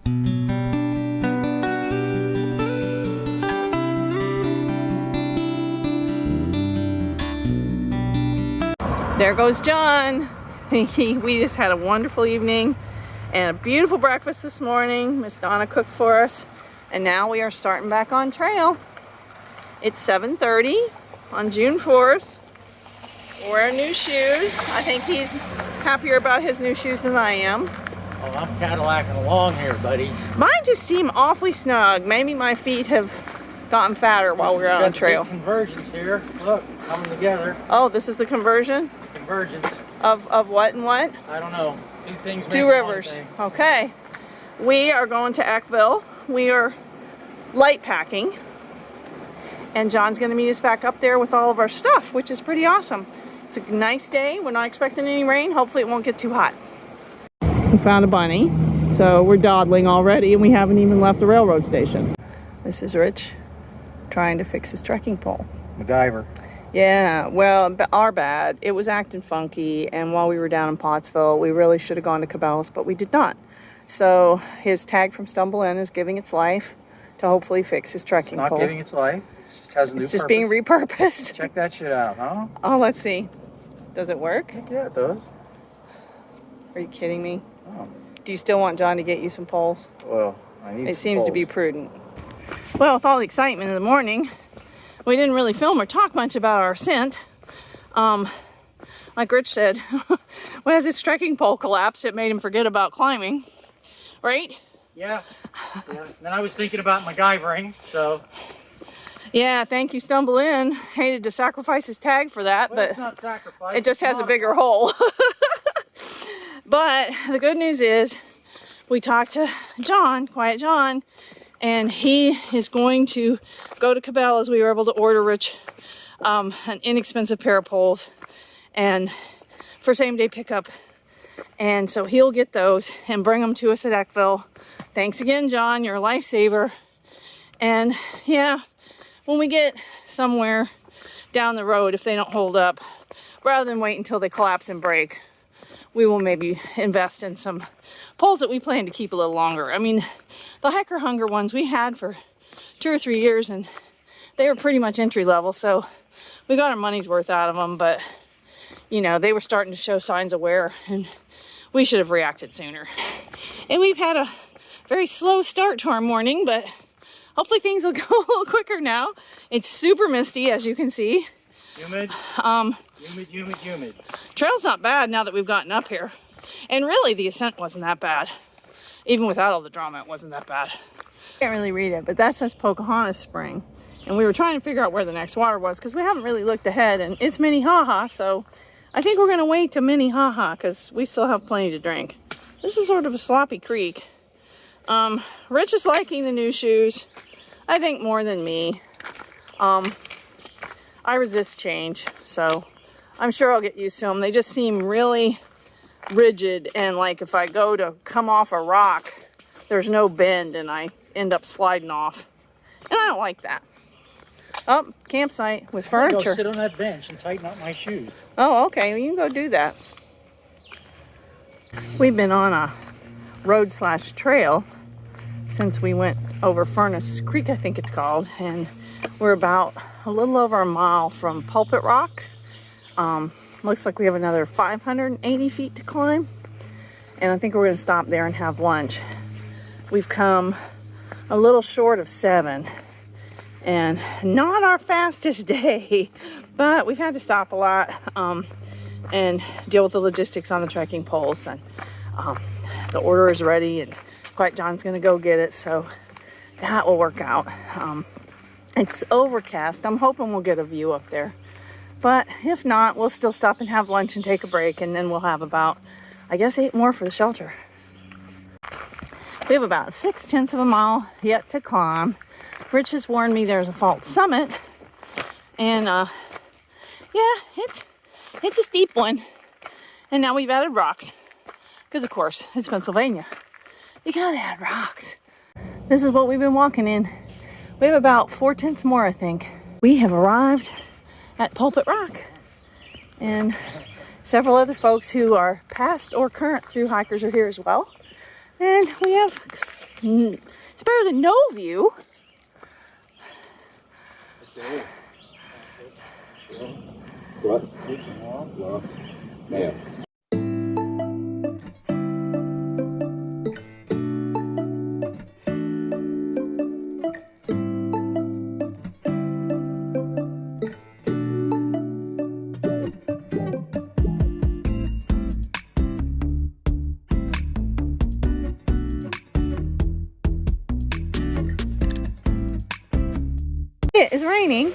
There goes John. We just had a wonderful evening and a beautiful breakfast this morning. Miss Donna cooked for us, and now we are starting back on trail. It's 7:30 on June 4th. We're wearing new shoes. I think he's happier about his new shoes than I am. Oh, I'm Cadillacing along here, buddy. Mine just seem awfully snug. Maybe my feet have gotten fatter while we're on trail. Conversions here. Look, coming together. Oh, this is the conversion? Convergence. Of what and what? I don't know. Two things. Two rivers. Okay. We are going to Eckville. We are light packing. And John's going to meet us back up there with all of our stuff, which is pretty awesome. It's a nice day. We're not expecting any rain. Hopefully it won't get too hot. We found a bunny. So we're dawdling already, and we haven't even left the railroad station. This is Rich trying to fix his trekking pole. MacGyver. Yeah, well, our bad. It was acting funky, and while we were down in Pottsville, we really should have gone to Cabela's, but we did not. So his tag from Stumble In is giving its life to hopefully fix his trekking pole. It's not giving its life. It just has a new purpose. It's just being repurposed. Check that shit out, huh? Oh, let's see. Does it work? Heck yeah, it does. Are you kidding me? Oh. Do you still want John to get you some poles? Well, I need It some seems poles. to be prudent. Well, with all the excitement in the morning, we didn't really film or talk much about our ascent. Like Rich said, as his trekking pole collapsed, it made him forget about climbing, right? Yeah. Then I was thinking about MacGyvering, so. Yeah, thank you, Stumble In. Hated to sacrifice his tag for that, Well, but it's not sacrifice, it just has a bigger hole. But the good news is we talked to John, Quiet John, and he is going to go to Cabela's. We were able to order Rich an inexpensive pair of poles and for same-day pickup. And so he'll get those and bring them to us at Eckville. Thanks again, John. You're a lifesaver. And yeah, when we get somewhere down the road, if they don't hold up, rather than wait until they collapse and break, we will maybe invest in some poles that we plan to keep a little longer. I mean, the Hiker Hunger ones we had for 2 or 3 years, and they were pretty much entry level, so we got our money's worth out of them, but you know, they were starting to show signs of wear, and we should have reacted sooner. And we've had a very slow start to our morning, but hopefully things will go a little quicker now. It's super misty, as you can see. Humid. Humid. Trail's not bad now that we've gotten up here. And really, the ascent wasn't that bad. Even without all the drama, it wasn't that bad. Can't really read it, but that says Pocahontas Spring. And we were trying to figure out where the next water was because we haven't really looked ahead, and it's Minnehaha, so I think we're gonna wait to Minnehaha because we still have plenty to drink. This is sort of a sloppy creek. Rich is liking the new shoes, I think more than me. I resist change, so I'm sure I'll get used to them. They just seem really rigid, and like if I go to come off a rock, there's no bend and I end up sliding off. And I don't like that. Oh, campsite with furniture. Go sit on that bench and tighten up my shoes. Oh, okay. Well, you can go do that. We've been on a road/trail since we went over Furnace Creek, I think it's called, and we're about a little over a mile from Pulpit Rock. Looks like we have another 580 feet to climb, and I think we're going to stop there and have lunch. We've come a little short of 7, and not our fastest day, but we've had to stop a lot and deal with the logistics on the trekking poles, and the order is ready, and Quiet John's going to go get it, so that will work out. It's overcast. I'm hoping we'll get a view up there. But if not, we'll still stop and have lunch and take a break, and then we'll have about, I guess, 8 more for the shelter. We have about 6/10 of a mile yet to climb. Rich has warned me there's a false summit, and yeah, it's a steep one. And now we've added rocks, because of course, it's Pennsylvania. You gotta add rocks. This is what we've been walking in. We have about 4/10 more, I think. We have arrived at Pulpit Rock, and several other folks who are past or current through hikers are here as well. And we have It's better than no view. What? Man. It is raining,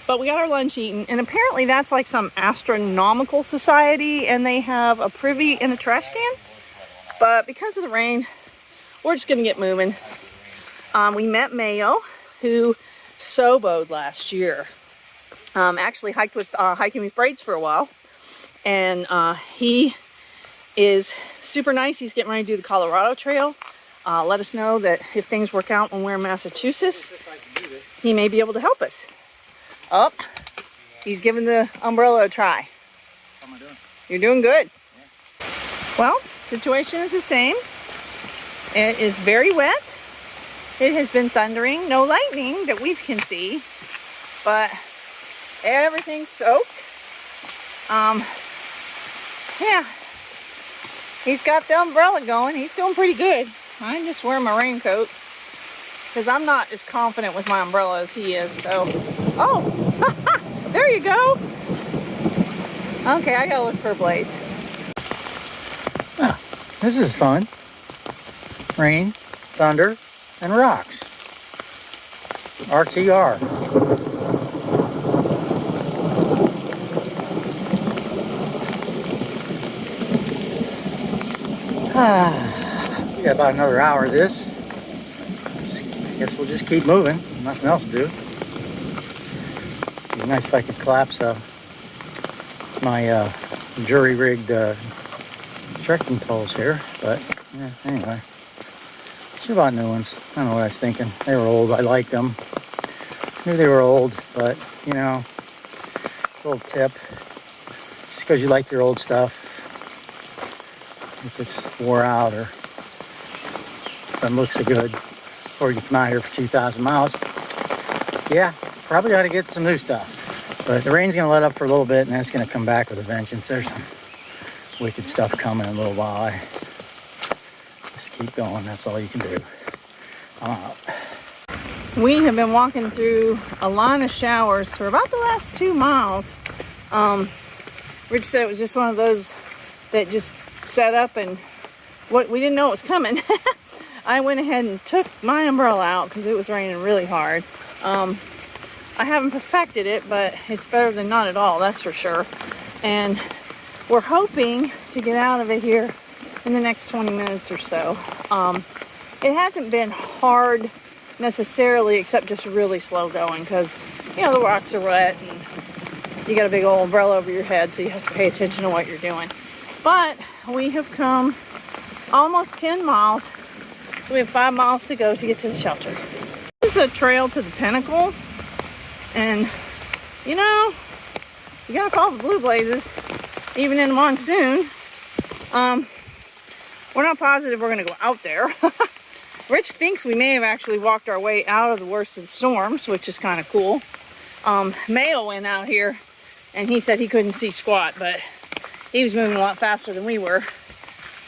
but we got our lunch eaten, and apparently that's like some astronomical society, and they have a privy and a trash can. But because of the rain, we're just gonna get moving. We met Mayo, who soboed last year. Actually hiked with hiking with braids for a while, and he is super nice. He's getting ready to do the Colorado Trail. Let us know that if things work out when we're in Massachusetts, he may be able to help us. Oh, he's giving the umbrella a try. How am I doing? You're doing good. Yeah. Well, situation is the same. It is very wet. It has been thundering. No lightning that we can see, but everything's soaked. Yeah, he's got the umbrella going. He's doing pretty good. I just wear my raincoat because I'm not as confident with my umbrella as he is. So, oh, there you go. Okay, I gotta look for a blaze. Ah, this is fun. Rain, thunder, and rocks. RTR. We got about another hour of this. Guess we'll just keep moving. Nothing else to do. It'd be nice if I could collapse my jury-rigged trekking poles here. But yeah, anyway. Should have bought new ones. I don't know what I was thinking. They were old. I liked them. Knew they were old, but you know, it's a little tip. Just because you like your old stuff, if it's wore out or doesn't look so good, or you come out here for 2,000 miles, yeah, probably ought to get some new stuff. But the rain's going to let up for a little bit, and then it's going to come back with a vengeance. There's some wicked stuff coming in a little while. Just keep going. That's all you can do. I'm out. We have been walking through a line of showers for about the last 2 miles. Rich said it was just one of those that just set up, and what we didn't know it was coming. I went ahead and took my umbrella out because it was raining really hard. I haven't perfected it, but it's better than not at all, that's for sure. And we're hoping to get out of it here in the next 20 minutes or so. It hasn't been hard necessarily, except just really slow going because, you know, the rocks are wet and you got a big old umbrella over your head, so you have to pay attention to what you're doing. But we have come almost 10 miles, so we have 5 miles to go to get to the shelter. This is the trail to the pinnacle, and you know, you gotta follow the blue blazes, even in the monsoon. We're not positive we're gonna go out there. Rich thinks we may have actually walked our way out of the worst of the storms, which is kind of cool. Mayo went out here, and he said he couldn't see squat, but he was moving a lot faster than we were,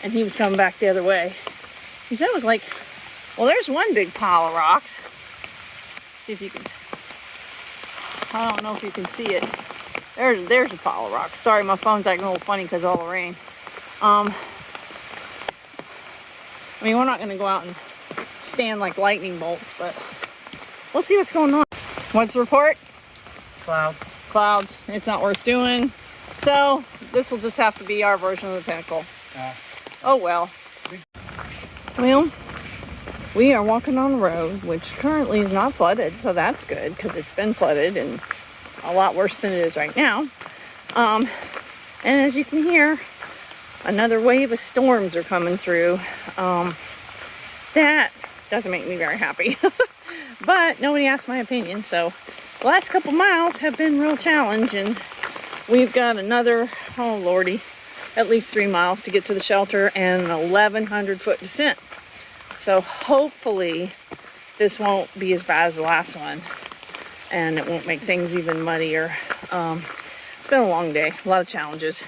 and he was coming back the other way. He said it was like, well, there's one big pile of rocks. Let's see if you can, I don't know if you can see it. There's a pile of rocks. Sorry, my phone's acting a little funny because of all the rain. I mean, we're not going to go out and stand like lightning bolts, but we'll see what's going on. What's the report? Clouds. Clouds. It's not worth doing. So this will just have to be our version of the pinnacle. Oh well. Well, we are walking on a road which currently is not flooded, so that's good because it's been flooded and a lot worse than it is right now. And as you can hear, another wave of storms are coming through. That doesn't make me very happy. But nobody asked my opinion, so the last couple miles have been real challenging. We've got another, oh lordy, at least 3 miles to get to the shelter and an 1,100 foot descent. So hopefully this won't be as bad as the last one, and it won't make things even muddier. It's been a long day, a lot of challenges.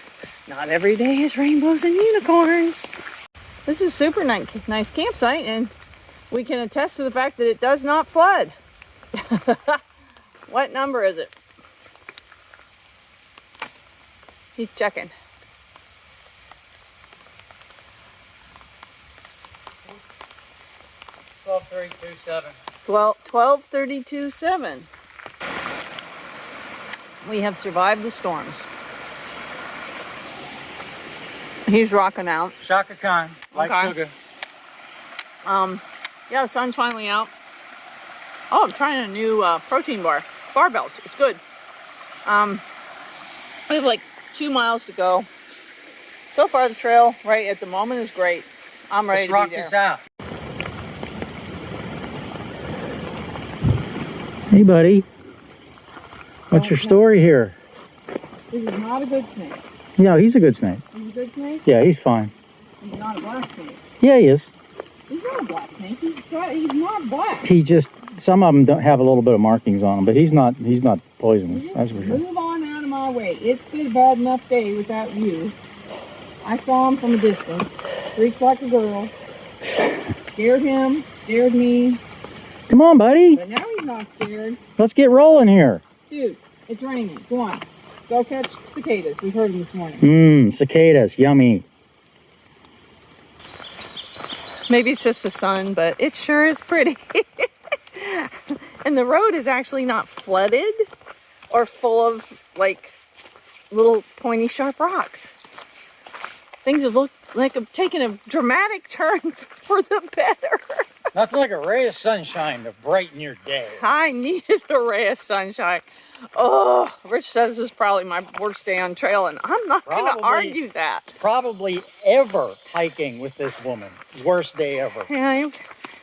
Not every day is rainbows and unicorns. This is a super nice campsite, and we can attest to the fact that it does not flood. What number is it? He's checking. 1232.7. 1232.7. We have survived the storms. He's rocking out. Shaka Khan, like Okay. sugar. Yeah, the sun's finally out. Oh, I'm trying a new protein bar. Barbells. It's good. We have like 2 miles to go. So far, the trail right at the moment is great. I'm ready Let's rock to be there. this out. Hey, buddy. What's your story here? This is not a good snake. Yeah, he's a good snake. He's a good snake? Yeah, he's fine. He's not a black snake. Yeah, he is. He's not a black snake. He's not black. He just, some of them don't have a little bit of markings on him, but he's not poisonous. That's for sure. Move on out of my way. It's been a bad enough day without you. I saw him from a distance. Freaked like a girl. Scared him. Scared me. Come on, buddy. But now he's not scared. Let's get rolling here. Dude, it's raining. Go on. Go catch cicadas. We heard them this morning. Cicadas. Yummy. Maybe it's just the sun, but it sure is pretty. And the road is actually not flooded or full of like little pointy sharp rocks. Things have looked like I've taken a dramatic turn for the better. Nothing like a ray of sunshine to brighten your day. I needed a ray of sunshine. Oh, Rich says this is probably my worst day on trail, and I'm not going to Probably. argue that. Probably ever hiking with this woman. Worst day ever. Yeah,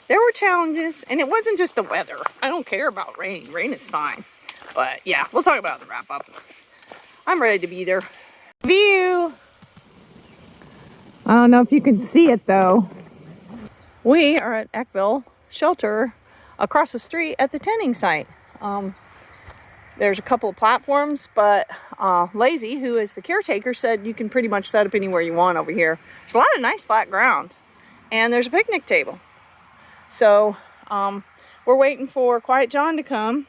there were challenges, and it wasn't just the weather. I don't care about rain. Rain is fine. But yeah, we'll talk about the wrap up. I'm ready to be there. View. I don't know if you can see it though. We are at Eckville shelter across the street at the tending site. There's a couple of platforms, but Lazy, who is the caretaker, said you can pretty much set up anywhere you want over here. There's a lot of nice flat ground, and there's a picnic table. So we're waiting for Quiet John to come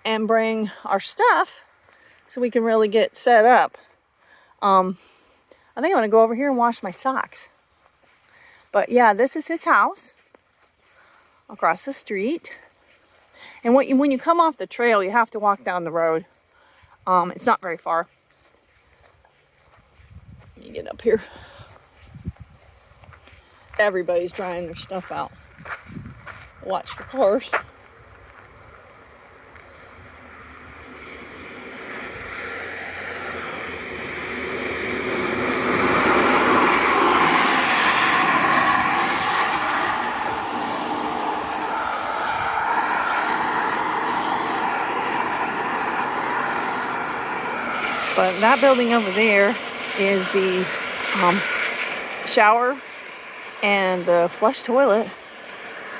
and bring our stuff so we can really get set up. I think I'm gonna go over here and wash my socks. But yeah, this is his house across the street. And when you come off the trail, you have to walk down the road. It's not very far. Let me get up here. Everybody's trying their stuff out. Watch for cars. But that building over there is the shower and the flush toilet.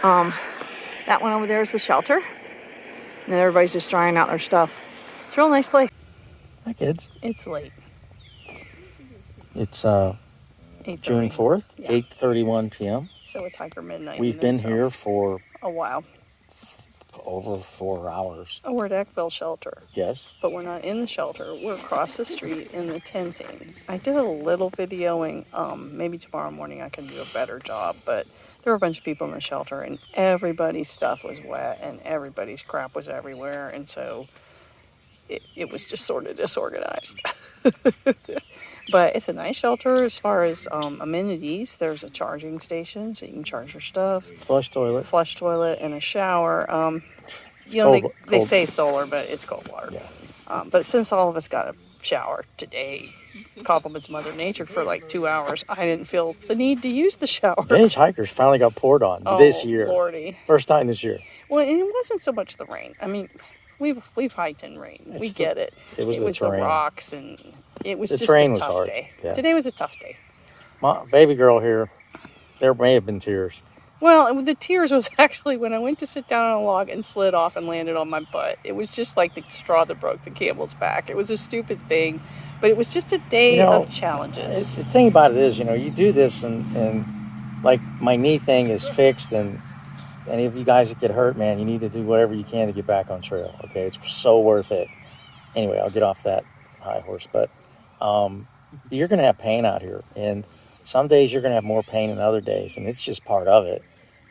That one over there is the shelter. And then everybody's just drying out their stuff. It's a real nice place. Hi, kids. It's late. It's 8:30. June 4th, Yeah. 8:31 p.m. So it's hiker midnight. We've been here for a while. over 4 hours. Oh, we're at Eckville shelter. Yes. But we're not in the shelter. We're across the street in the tenting. I did a little videoing. Maybe tomorrow morning I can do a better job. But there were a bunch of people in the shelter, and everybody's stuff was wet, and everybody's crap was everywhere. And so it was just sort of disorganized. But it's a nice shelter as far as amenities. There's a charging station, so you can charge your stuff. Flush toilet. Flush toilet and a shower. cold- They cold. say solar, but it's cold water. Yeah. But since all of us got a shower today, compliments Mother Nature for like 2 hours, I didn't feel the need to use the shower. Vintage hikers finally got poured on this year. Lordy. First time this year. Well, and it wasn't so much the rain. I mean, we've hiked in rain. We It's get it. it was the terrain. rocks, and it was The just terrain a was tough hard. day. Yeah. Today was a tough day. My baby girl here, there may have been tears. Well, the tears was actually when I went to sit down on a log and slid off and landed on my butt. It was just like the straw that broke the camel's back. It was a stupid thing, but it was just a day of challenges. The thing about it is, you do this and like my knee thing is fixed, and any of you guys that get hurt, man, you need to do whatever you can to get back on trail. Okay, it's so worth it. Anyway, I'll get off that high horse, but you're going to have pain out here, and some days you're going to have more pain than other days, and it's just part of it.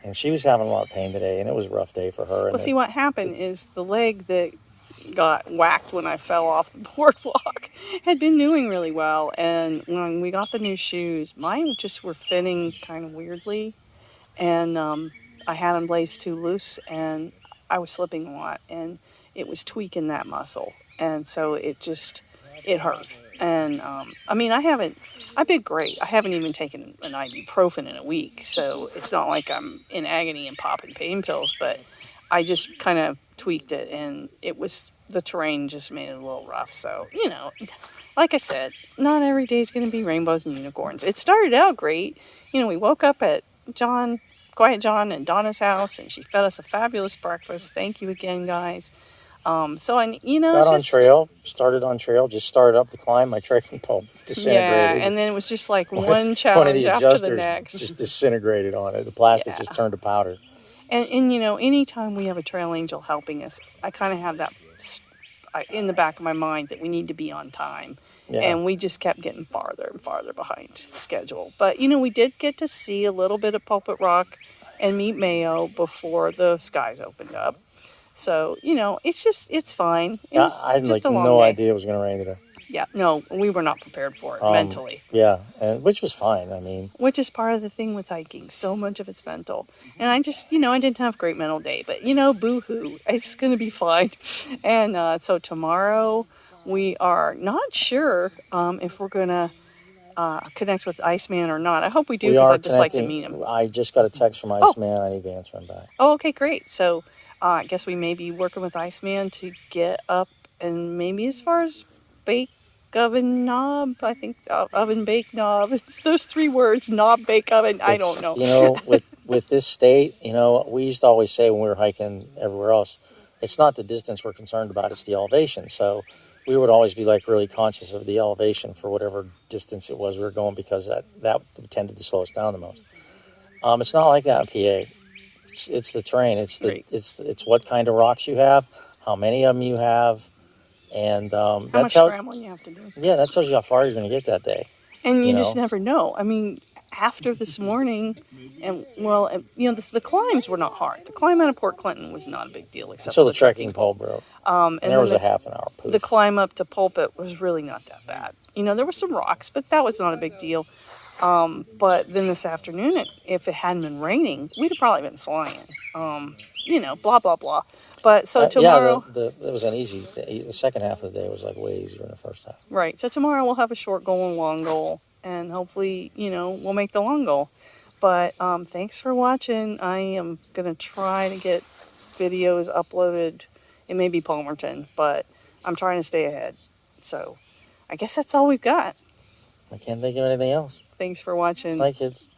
And she was having a lot of pain today, and it was a rough day for her. Well, see, what happened is the leg that got whacked when I fell off the boardwalk had been doing really well, and when we got the new shoes, mine just were fitting kind of weirdly, and I had them laced too loose, and I was slipping a lot, and it was tweaking that muscle, and so it hurt. And I mean, I've been great. I haven't even taken an ibuprofen in a week, so it's not like I'm in agony and popping pain pills, but I just kind of tweaked it, and the terrain just made it a little rough. So, like I said, not every day is going to be rainbows and unicorns. It started out great. We woke up at Quiet John and Donna's house, and she fed us a fabulous breakfast. Thank you again, guys. Started on trail, just started up the climb. My trekking pole disintegrated. Yeah, and then it was just like one challenge after the next. Just disintegrated on it. The plastic just turned to powder. And anytime we have a trail angel helping us, I kind of have that in the back of my mind that we need to be on time. Yeah. And we just kept getting farther and farther behind schedule. But, we did get to see a little bit of Pulpit Rock and meet Mayo before the skies opened up. So, it's fine. I had no idea it was going to rain today. Yeah, no, we were not prepared for it mentally. Yeah, which was fine. I mean, which is part of the thing with hiking. So much of it's mental. And I just, I didn't have a great mental day. But, boo-hoo. It's going to be fine. And so tomorrow we are not sure if we're going to connect with Iceman or not. I hope we do, because I'd just like to meet him. I just got a text from Iceman. I need to answer him back. Oh, okay, great. So I guess we may be working with Iceman to get up and maybe as far as bake oven knob. I think oven bake knob. It's those three words: knob, bake, oven. I don't know. With this state, we used to always say when we were hiking everywhere else, it's not the distance we're concerned about; it's the elevation. So we would always be really conscious of the elevation for whatever distance it was we were going, because that tended to slow us down the most. It's not like that in PA. It's the terrain. It's what kind of rocks you have, how many of them you have, and how much scrambling you have to do. Yeah, that tells you how far you're going to get that day. And you just never know. I mean, after this morning, and the climbs were not hard. The climb out of Port Clinton was not a big deal, except until the trekking pole broke. And there was a half an hour poof. The climb up to Pulpit was really not that bad. There were some rocks, but that was not a big deal. But then this afternoon, if it hadn't been raining, we'd have probably been flying. Blah, blah, blah. But so tomorrow... it was an easy... The second half of the day was way easier than the first half. Right. So tomorrow we'll have a short goal and long goal. And hopefully, we'll make the long goal. But thanks for watching. I am going to try to get videos uploaded. It may be Palmerton, but I'm trying to stay ahead. So I guess that's all we've got. I can't think of anything else. Thanks for watching. Bye, kids.